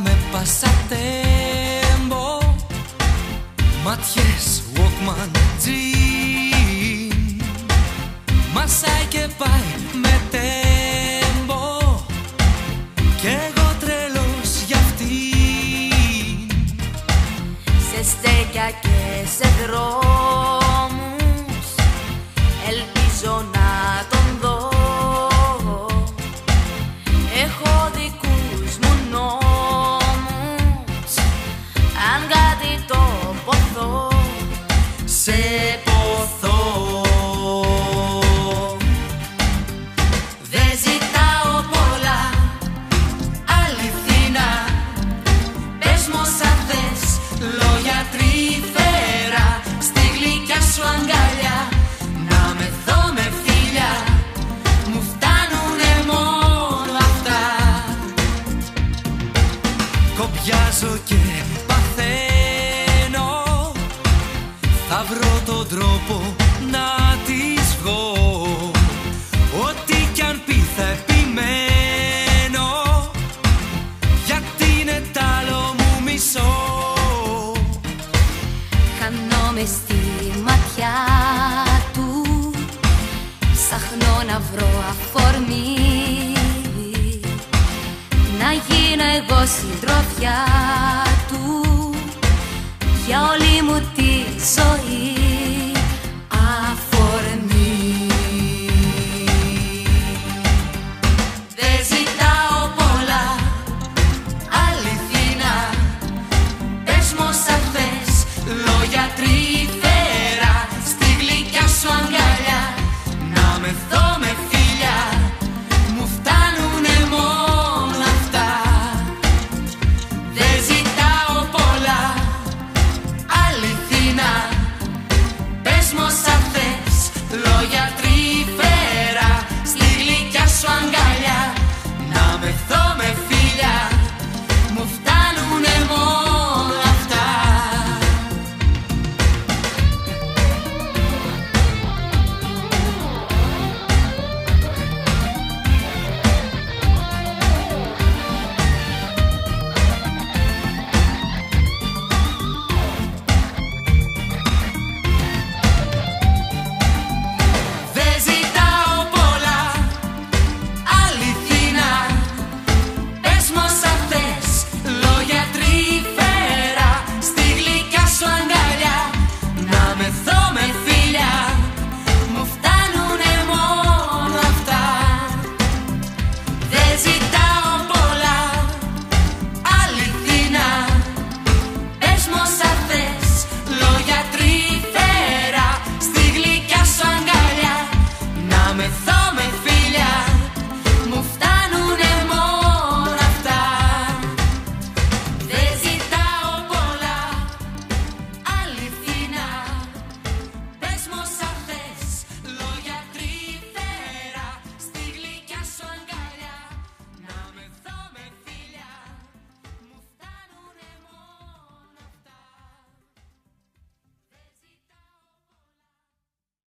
με πασατέμπο, ματιές Walkman jean. Μασάει και πάει με τέμπο κι εγώ τρελός για αυτήν. Σε στέκια και σε δρόμους ελπίζω να τον δω. Έχω δικούς μου νόμους, αν κάτι το ποθώ, σε ποθώ. δεν ζητάω πολλά, αληθινά. Πες μου όσα θες, λόγια τρυφερά, στη γλυκιά σου αγκαλιά, να με δω με φίλια, μου φτάνουνε μόνο αυτά. Κοπιάζω και παθαίνω, θα βρω τον τρόπο να της βγω. Ό,τι κι αν πει θα επιμένω, γιατί είναι τ' άλλο μου μισό. Χάνομαι στη ματιά του, ψάχνω να βρω αφορμή, να γίνω εγώ συντροφιά του για όλη μου τη ζωή. Αφορμή. Δεν ζητάω πολλά, αληθινά. Πες μου όσα θες, λόγια τρυφερά, στη γλυκιά σου αγκαλιά, Να με δω με